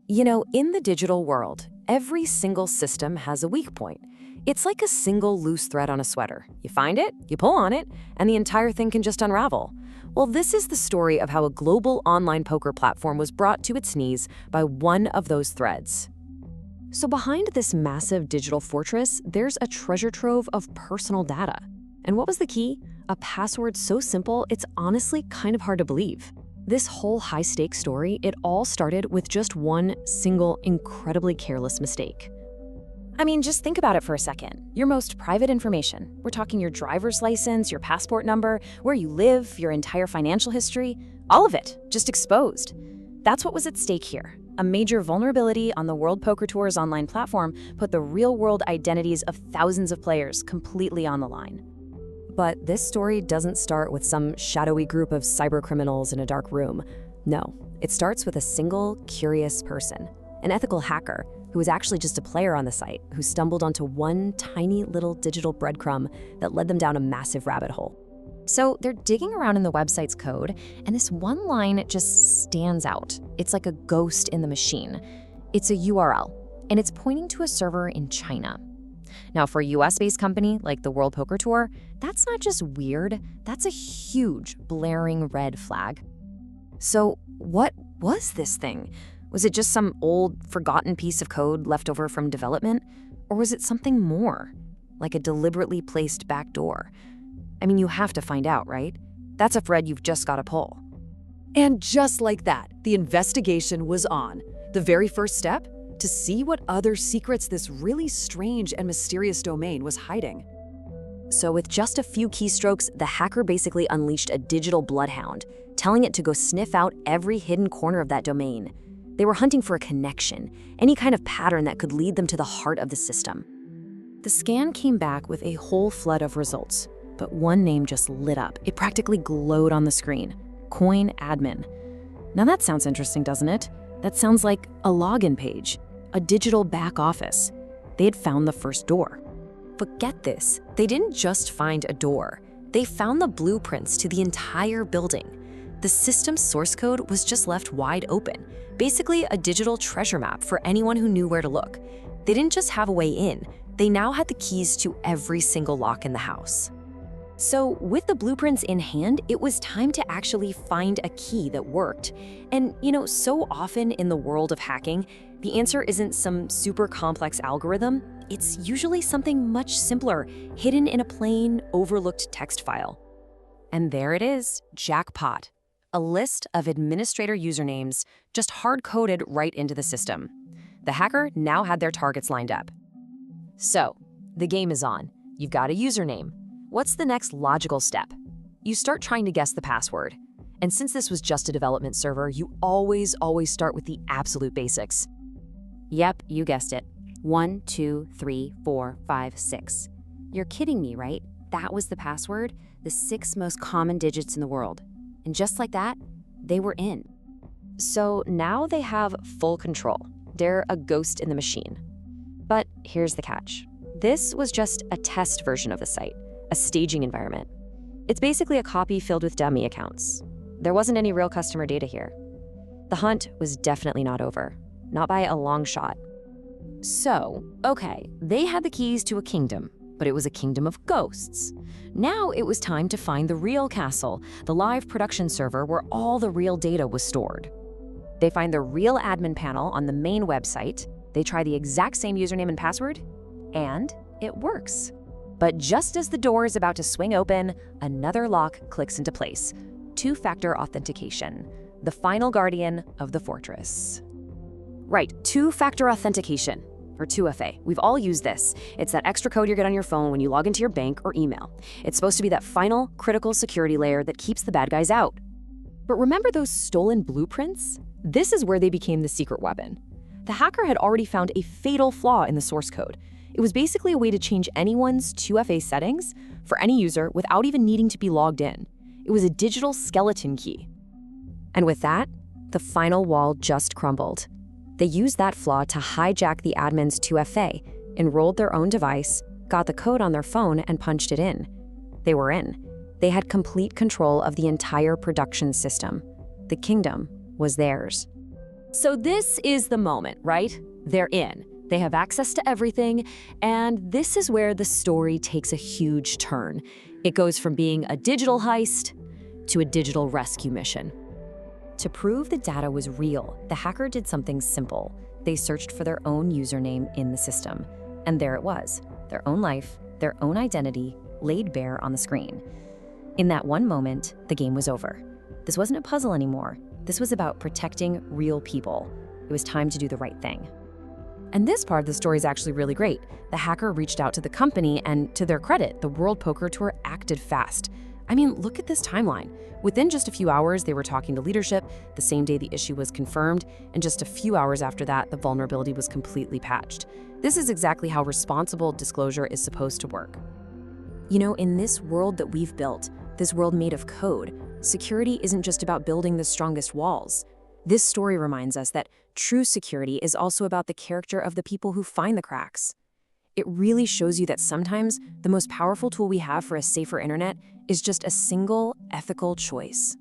You know, in the digital world, every single system has a weak point. It's like a single loose thread on a sweater. You find it, you pull on it, and the entire thing can just unravel. Well, this is the story of how a global online poker platform was brought to its knees by one of those threads. So behind this massive digital fortress, there's a treasure trove of personal data. And what was the key? A password so simple, it's honestly kind of hard to believe. This whole high-stakes story, it all started with just one single, incredibly careless mistake. I mean, just think about it for a second. Your most private information. We're talking your driver's license, your passport number, where you live, your entire financial history, all of it, just exposed. That's what was at stake here. A major vulnerability on the World Poker Tour's online platform put the real-world identities of thousands of players completely on the line. But this story doesn't start with some shadowy group of cybercriminals in a dark room. No, it starts with a single, curious person, an ethical hacker who was actually just a player on the site who stumbled onto one tiny little digital breadcrumb that led them down a massive rabbit hole. So they're digging around in the website's code, and this one line just stands out. It's like a ghost in the machine. It's a URL, and it's pointing to a server in China. Now, for a US-based company like the World Poker Tour, that's not just weird, that's a huge, blaring red flag. So what was this thing? Was it just some old, forgotten piece of code left over from development? Or was it something more, like a deliberately placed backdoor? I mean, you have to find out, right? That's a thread you've just got to pull. And just like that, the investigation was on. The very first step? To see what other secrets this really strange and mysterious domain was hiding. So with just a few keystrokes, the hacker basically unleashed a digital bloodhound, telling it to go sniff out every hidden corner of that domain. They were hunting for a connection, any kind of pattern that could lead them to the heart of the system. The scan came back with a whole flood of results, but one name just lit up. It practically glowed on the screen: Coin Admin. Now that sounds interesting, doesn't it? That sounds like a login page, a digital back office. They had found the first door. But get this, they didn't just find a door. They found the blueprints to the entire building. The system's source code was just left wide open, basically a digital treasure map for anyone who knew where to look. They didn't just have a way in, they now had the keys to every single lock in the house. So with the blueprints in hand, it was time to actually find a key that worked. And you know, so often in the world of hacking, the answer isn't some super complex algorithm. It's usually something much simpler, hidden in a plain, overlooked text file. And there it is, jackpot. A list of administrator usernames just hard-coded right into the system. The hacker now had their targets lined up. So, the game is on. You've got a username. What's the next logical step? You start trying to guess the password. And since this was just a development server, you always start with the absolute basics. Yep, you guessed it. 1, 2, 3, 4, 5, 6. You're kidding me, right? That was the password, the 6 most common digits in the world. And just like that, they were in. So now they have full control. They're a ghost in the machine. But here's the catch. This was just a test version of the site, a staging environment. It's basically a copy filled with dummy accounts. There wasn't any real customer data here. The hunt was definitely not over, not by a long shot. So, okay, they had the keys to a kingdom, but it was a kingdom of ghosts. Now it was time to find the real castle, the live production server where all the real data was stored. They find the real admin panel on the main website, they try the exact same username and password, and it works. But just as the door is about to swing open, another lock clicks into place. Two-factor authentication, the final guardian of the fortress. Right, two-factor authentication, or 2FA. We've all used this. It's that extra code you get on your phone when you log into your bank or email. It's supposed to be that final, critical security layer that keeps the bad guys out. But remember those stolen blueprints? This is where they became the secret weapon. The hacker had already found a fatal flaw in the source code. It was basically a way to change anyone's 2FA settings for any user without even needing to be logged in. It was a digital skeleton key. And with that, the final wall just crumbled. They used that flaw to hijack the admin's 2FA, enrolled their own device, got the code on their phone, and punched it in. They were in. They had complete control of the entire production system. The kingdom was theirs. So this is the moment, right? They're in. They have access to everything, and this is where the story takes a huge turn. It goes from being a digital heist to a digital rescue mission. To prove the data was real, the hacker did something simple. They searched for their own username in the system. And there it was, their own life, their own identity, laid bare on the screen. In that one moment, the game was over. This wasn't a puzzle anymore. This was about protecting real people. It was time to do the right thing. And this part of the story is actually really great. The hacker reached out to the company, and to their credit, the World Poker Tour acted fast. I mean, look at this timeline. Within just a few hours, they were talking to leadership. The same day the issue was confirmed, and just a few hours after that, the vulnerability was completely patched. This is exactly how responsible disclosure is supposed to work. You know, in this world that we've built, this world made of code, security isn't just about building the strongest walls. This story reminds us that true security is also about the character of the people who find the cracks. It really shows you that sometimes the most powerful tool we have for a safer internet is just a single ethical choice.